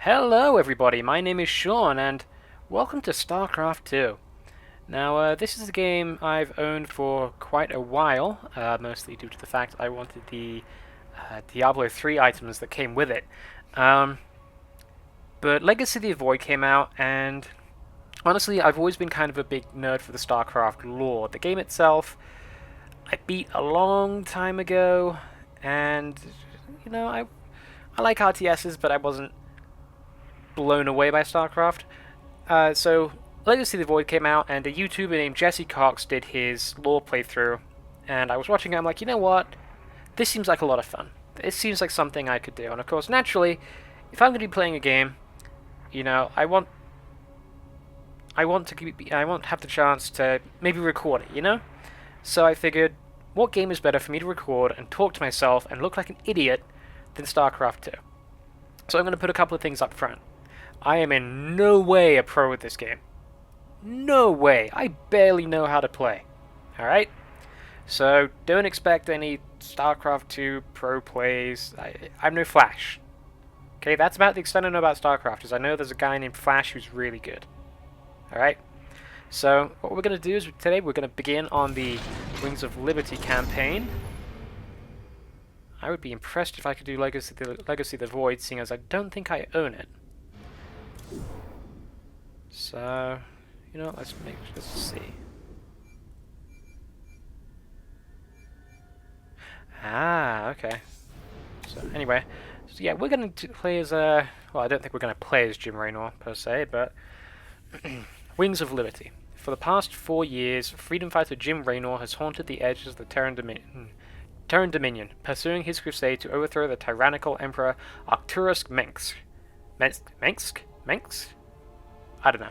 Hello everybody, my name is Sean and welcome to Starcraft2. Now this is a game I've owned for quite a while, mostly due to the fact I wanted the Diablo 3 items that came with it. Um, but Legacy of the Void came out and honestly I've always been kind of a big nerd for the Starcraft lore. The game itself I beat a long time ago and I like RTSs but I wasn't blown away by StarCraft. So Legacy of the Void came out, and a YouTuber named Jesse Cox did his lore playthrough, and I was watching it. I'm like, you know what? This seems like a lot of fun. It seems like something I could do. And of course, naturally, if I'm going to be playing a game, I want to have the chance to maybe record it. So I figured, what game is better for me to record and talk to myself and look like an idiot than StarCraft 2? So I'm going to put a couple of things up front. I am in no way a pro at this game. No way. I barely know how to play. Alright? So don't expect any StarCraft 2 pro plays. I'm no Flash. Okay, that's about the extent I know about StarCraft, is I know there's a guy named Flash who's really good. Alright? So what we're going to do is today we're going to begin on the Wings of Liberty campaign. I would be impressed if I could do Legacy of the Void, seeing as I don't think I own it. So, let's see. Ah, okay. So anyway, yeah, we're going to play as well, I don't think we're going to play as Jim Raynor per se, but Wings of Liberty. For the past 4 years, freedom fighter Jim Raynor has haunted the edges of the Terran Dominion, pursuing his crusade to overthrow the tyrannical Emperor Arcturus Mensk. Mensk? I don't know.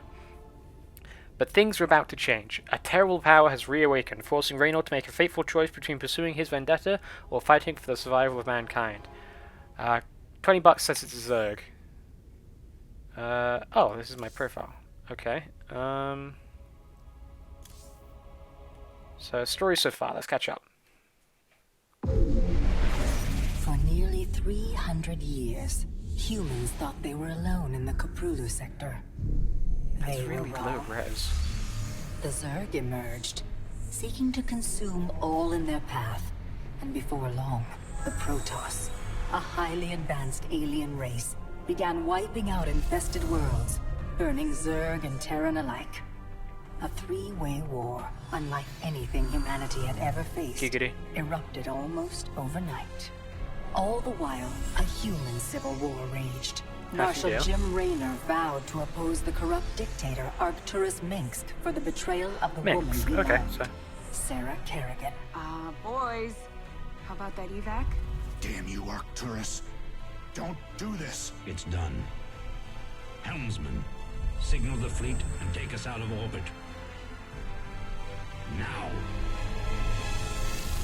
But things are about to change. A terrible power has reawakened, forcing Raynor to make a fateful choice between pursuing his vendetta or fighting for the survival of mankind. $20 says it's a Zerg. Oh, this is my profile. Okay. So, story so far. Let's catch up. For nearly 300 years, humans thought they were alone in the Koprulu sector. That's They really were low wrong. res. The Zerg emerged, seeking to consume all in their path, and before long, the Protoss, a highly advanced alien race, began wiping out infested worlds, burning Zerg and Terran alike. A three-way war, unlike anything humanity had ever faced, Giggity. erupted almost overnight. All the while, a human civil war raged. Marshal deal. Jim Raynor vowed to oppose the corrupt dictator Arcturus Mensk for the betrayal of the woman Mensk. he Okay, loved, so Sarah Kerrigan. Boys, how about that evac? Damn you, Arcturus. Don't do this. It's done. Helmsman, signal the fleet and take us out of orbit. Now.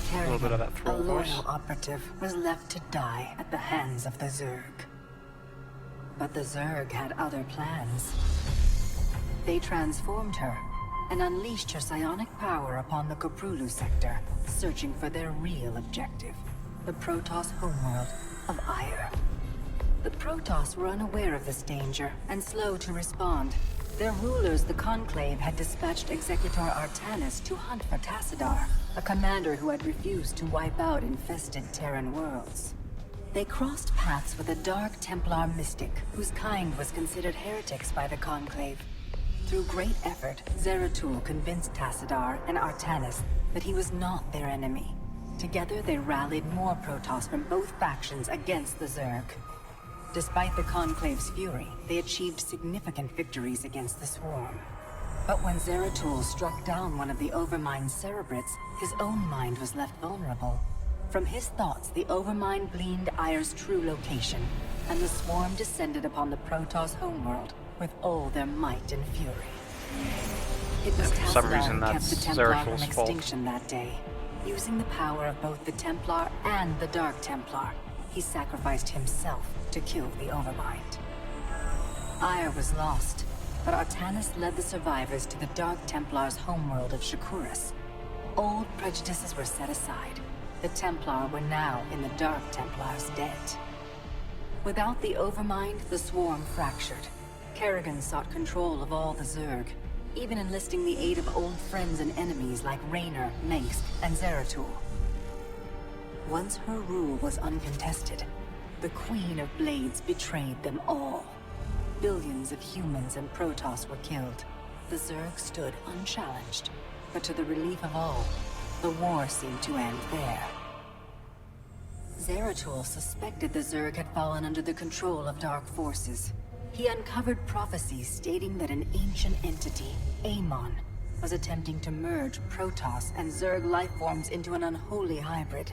Kerrigan, bit of that a thrall voice. loyal operative, was left to die at the hands of the Zerg. But the Zerg had other plans. They transformed her and unleashed her psionic power upon the Koprulu sector, searching for their real objective, the Protoss homeworld of Ire. The Protoss were unaware of this danger and slow to respond. Their rulers, the Conclave, had dispatched Executor Artanis to hunt for Tassadar, a commander who had refused to wipe out infested Terran worlds. They crossed paths with a Dark Templar mystic, whose kind was considered heretics by the Conclave. Through great effort, Zeratul convinced Tassadar and Artanis that he was not their enemy. Together they rallied more Protoss from both factions against the Zerg. Despite the Conclave's fury, they achieved significant victories against the Swarm. But when Zeratul struck down one of the Overmind's Cerebrits, his own mind was left vulnerable. From his thoughts, the Overmind gleaned Ire's true location, and the Swarm descended upon the Protoss homeworld with all their might and fury. It was And for some Tassadar reason who kept that's the Templar from Zeratul's fault. extinction that day. Using the power of both the Templar and the Dark Templar, he sacrificed himself to kill the Overmind. Ire was lost, but Artanis led the survivors to the Dark Templar's homeworld of Shakuras. Old prejudices were set aside. The Templar were now in the Dark Templar's debt. Without the Overmind, the Swarm fractured. Kerrigan sought control of all the Zerg, even enlisting the aid of old friends and enemies like Raynor, Mengsk, and Zeratul. Once her rule was uncontested, the Queen of Blades betrayed them all. Billions of humans and Protoss were killed. The Zerg stood unchallenged, but to the relief of all, the war seemed to end there. Zeratul suspected the Zerg had fallen under the control of dark forces. He uncovered prophecies stating that an ancient entity, Amon, was attempting to merge Protoss and Zerg lifeforms into an unholy hybrid,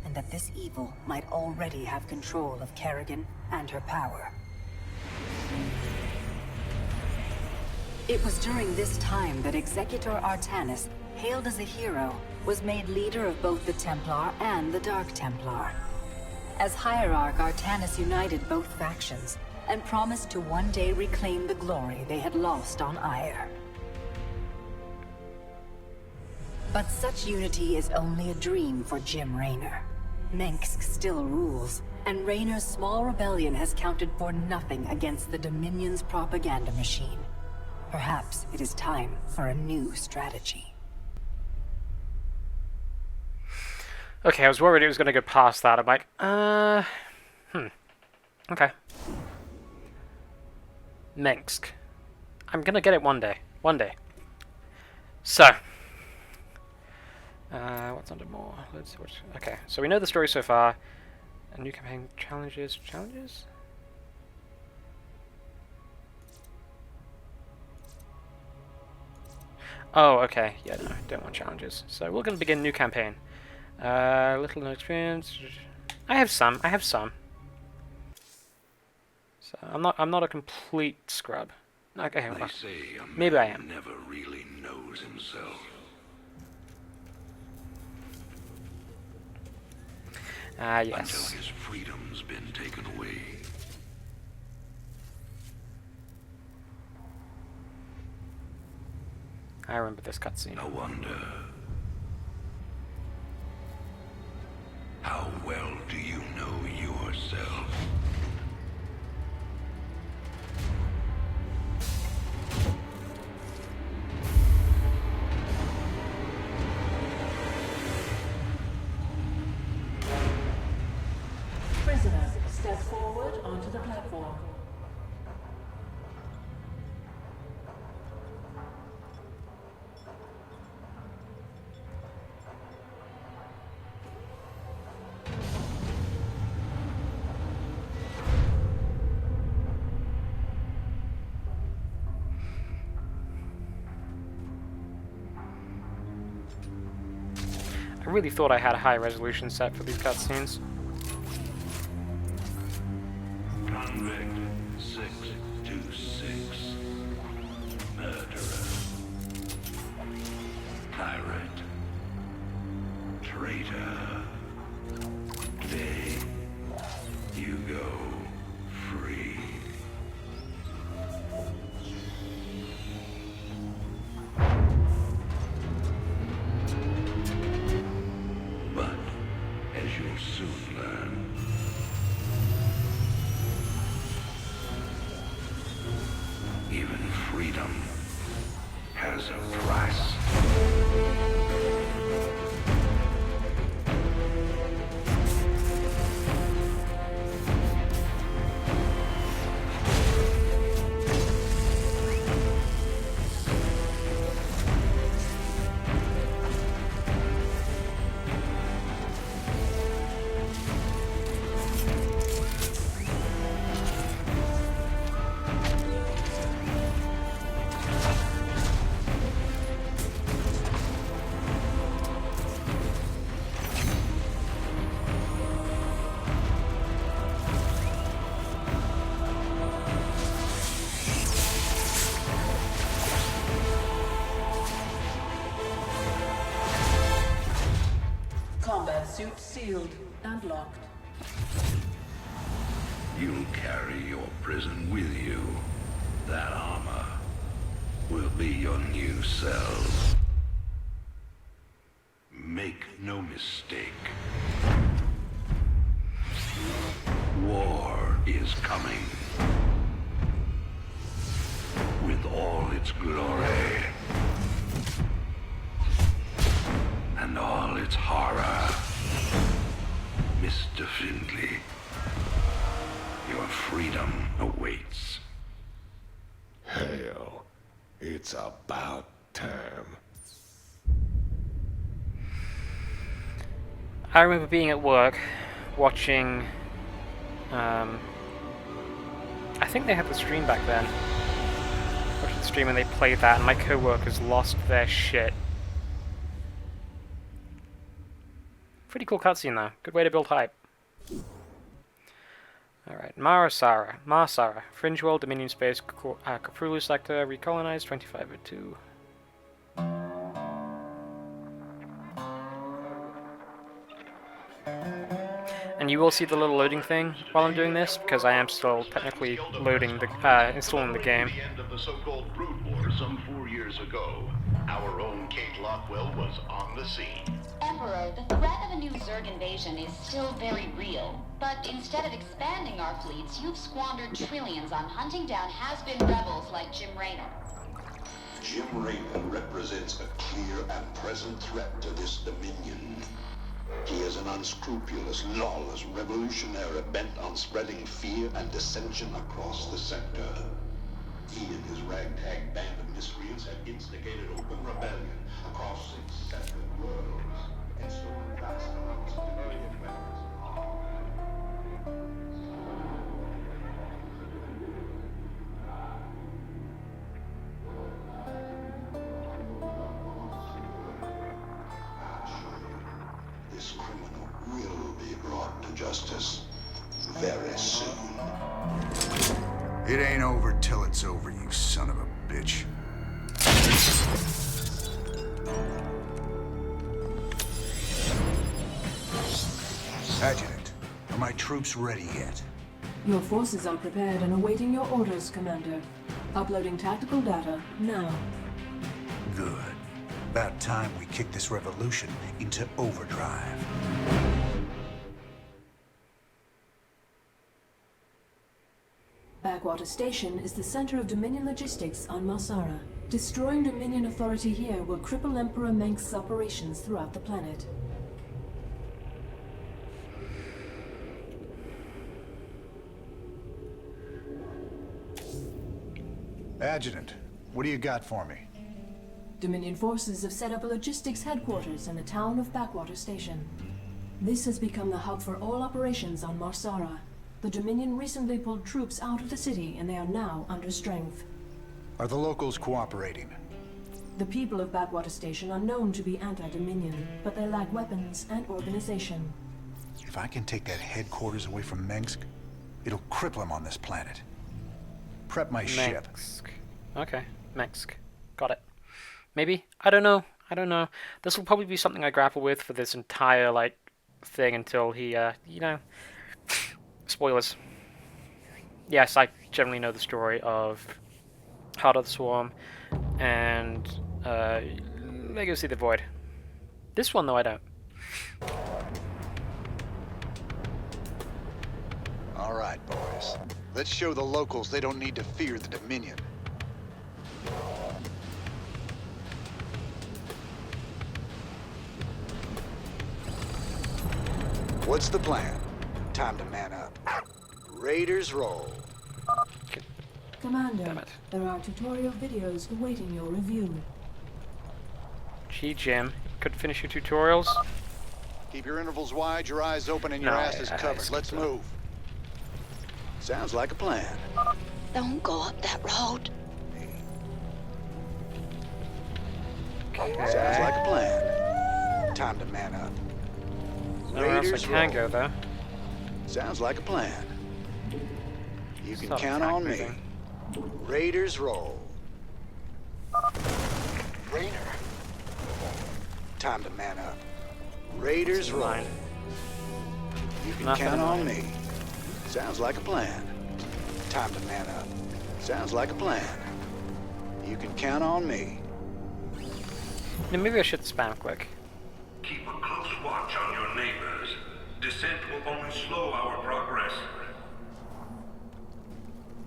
and that this evil might already have control of Kerrigan and her power. It was during this time that Executor Artanis, hailed as a hero, was made leader of both the Templar and the Dark Templar. As Hierarch, Artanis united both factions, and promised to one day reclaim the glory they had lost on Ire. But such unity is only a dream for Jim Raynor. Mengsk still rules, and Raynor's small rebellion has counted for nothing against the Dominion's propaganda machine. Perhaps it is time for a new strategy. Okay, I was worried it was going to go past that. I'm like, okay. Mengsk. I'm going to get it one day. One day. So. What's under more? Let's see what... Okay, so we know the story so far. A new campaign challenges. Challenges? Oh, okay. Yeah, no, don't want challenges. So we're going to begin a new campaign. Little no experience. I have some. So I'm not a complete scrub. Okay, well, They say a maybe I man am. never really knows himself. Until Yes. his freedom's been taken away. I remember this cutscene. No wonder. How well do you know yourself? Prisoners, step forward onto the platform. I really thought I had a high resolution set for these cutscenes. Convict 626. Murderer. Pirate. Traitor. Today, you go free. But, as you'll soon learn, even freedom has a price. Combat suit sealed and locked. You'll carry your prison with you. That armor will be your new cell. Make no mistake. War is coming. With all its glory and all its horror. Mr. Findley, your freedom awaits. Hell, it's about time. I remember being at work, watching, I think they had the stream back then. Watching the stream and they played that and my co-workers lost their shit. Pretty cool cutscene though. Good way to build hype. Alright, Marsara. Fringe World, Dominion Space, Caprulu Sector, recolonized 2502. And you will see the little loading thing while I'm doing this, because I am still technically loading the, installing the game. The end of the so-called Brood War some 4 years ago. Our own Kate Lockwell was on the scene. Emperor, the threat of a new Zerg invasion is still very real. But instead of expanding our fleets, you've squandered trillions on hunting down has-been rebels like Jim Raynor. Jim Raynor represents a clear and present threat to this Dominion. He is an unscrupulous, lawless revolutionary bent on spreading fear and dissension across the sector. He and his ragtag band of miscreants have instigated open rebellion across 6 separate worlds and stolen vast amounts of civilian weapons and arms. This criminal will be brought to justice very soon. It ain't over till it's over, you son of a bitch. Adjutant, are my troops ready yet? Your forces are prepared and awaiting your orders, Commander. Uploading tactical data now. Good. About time we kick this revolution into overdrive. Backwater Station is the center of Dominion logistics on Marsara. Destroying Dominion authority here will cripple Emperor Mengsk's operations throughout the planet. Adjutant, what do you got for me? Dominion forces have set up a logistics headquarters in the town of Backwater Station. This has become the hub for all operations on Marsara. The Dominion recently pulled troops out of the city and they are now under strength. Are the locals cooperating? The people of Backwater Station are known to be anti-Dominion, but they lack weapons and organization. If I can take that headquarters away from Mengsk, it'll cripple him on this planet. Prep my ship. Mengsk. Okay, Mengsk. Got it. Maybe? I don't know. This will probably be something I grapple with for this entire, like, thing until he, you know... Spoilers. Yes, I generally know the story of Heart of the Swarm and, Legacy of the Void. This one, though, I don't. All right, boys. Let's show the locals they don't need to fear the Dominion. What's the plan? Time to man up. Raiders roll. Commander, Damn it. there are tutorial videos awaiting your review. Gee, Jim. Couldn't finish your tutorials? Keep your intervals wide, your eyes open, and your No, asses I covered. skipped Let's that. move. Sounds like a plan. Don't go up that road. Sounds like a plan. Time to man up. Nowhere else I Raiders can roll. go, though. Sounds like a plan. You can Stop count attack on me. moving. Raiders roll. Raider. Time to man up. Raiders roll. Mine. You can Nothing count in on mine. me. Sounds like a plan. Time to man up. Sounds like a plan. You can count on me. Now, maybe I should spam click. Keep a close watch on your neighbors. Descent will only slow our progress.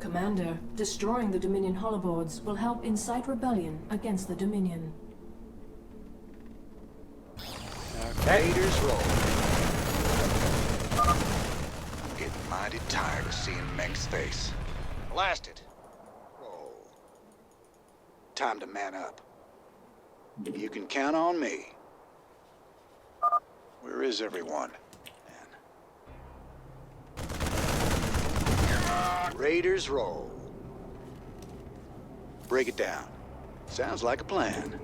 Commander, destroying the Dominion holoboards will help incite rebellion against the Dominion. Okay. Raiders roll. I'm getting mighty tired of seeing Meng's face. Blast it. Roll. Time to man up. You can count on me. Where is everyone? Raiders roll. Break it down. Sounds like a plan.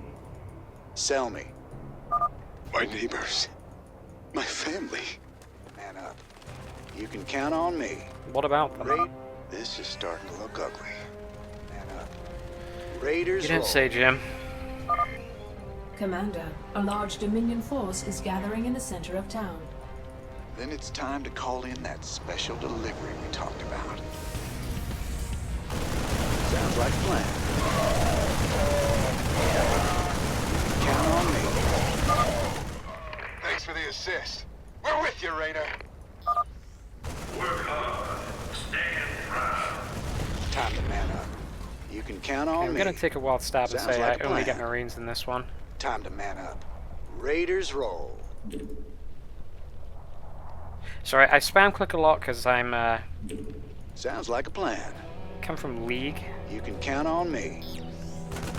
Sell me. My neighbors. My family. Man up. You can count on me. What about them? Raid. This is starting to look ugly. Man up. Raiders You didn't roll. say, Jim. Commander, a large Dominion force is gathering in the center of town. Then it's time to call in that special delivery we talked about. Sounds like a plan. Count on me. Thanks for the assist. We're with you, Raider. Work hard. Stand proud. Time to man up. You can count on I'm me. gonna take a wild stab and Sounds say like I a only plan. get Marines in this one. Time to man up. Raiders roll. Sorry, I spam click a lot because I'm Sounds like a plan. come from League, You can count on me.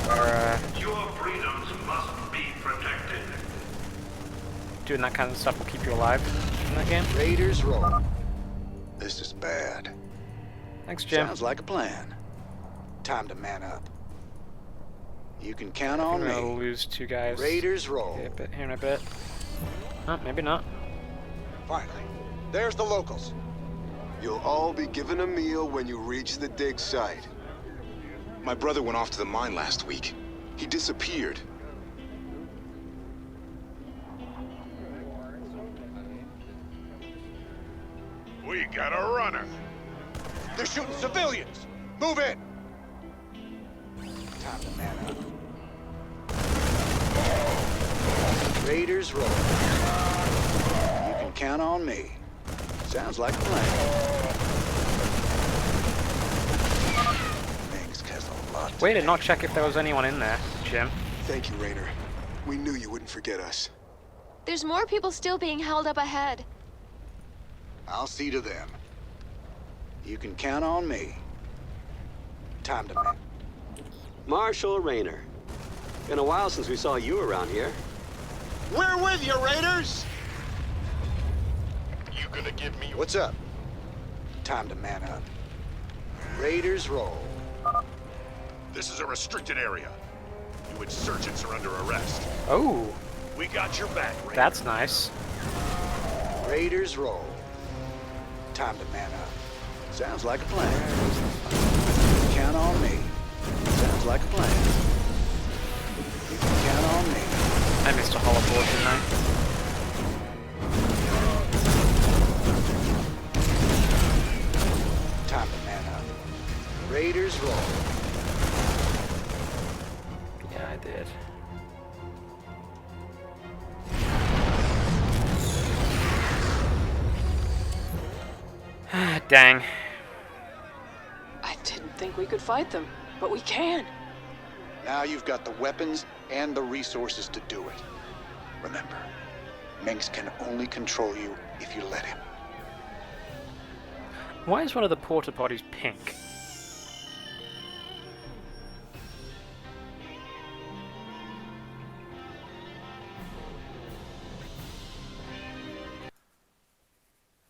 where Your freedoms must be protected. doing that kind of stuff will keep you alive in that game. Raiders roll. This is bad. Thanks, Jim. Sounds like a plan. Time to man up. You can count I'm on gonna me. lose 2 guys Raiders roll. here in a bit. Oh, maybe not. Finally. There's the locals. You'll all be given a meal when you reach the dig site. My brother went off to the mine last week. He disappeared. We got a runner. They're shooting civilians. Move in. Time to man up. Raiders roll. You can count on me. Sounds like a plan. Mengsk has a lot to Way to pay. not check if there was anyone in there, Jim. Thank you, Raider. We knew you wouldn't forget us. There's more people still being held up ahead. I'll see to them. You can count on me. Time to man. Marshal Rayner. Been a while since we saw you around here. We're with you, Raiders! You gonna give me... What's up? Time to man up. Raiders roll. This is a restricted area. You insurgents are under arrest. Oh, We got your back, Raider. that's nice. Raiders roll. Time to man up. Sounds like a plan. Count on me. Sounds like a plan. You can count on me. I missed a hollow board, didn't I? Time to man up. Raiders roll. Yeah, I did. Dang. I didn't think we could fight them, but we can. Now you've got the weapons and the resources to do it. Remember, Mengsk can only control you if you let him. Why is one of the porta potties pink?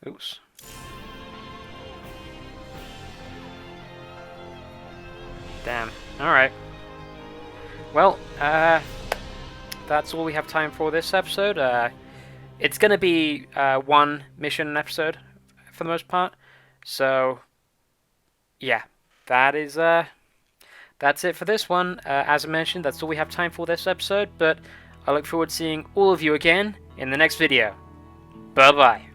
Oops. Damn. Alright. Well, that's all we have time for this episode. It's going to be one mission an episode for the most part. So, yeah, that's it for this one. As I mentioned, that's all we have time for this episode, but I look forward to seeing all of you again in the next video. Bye-bye.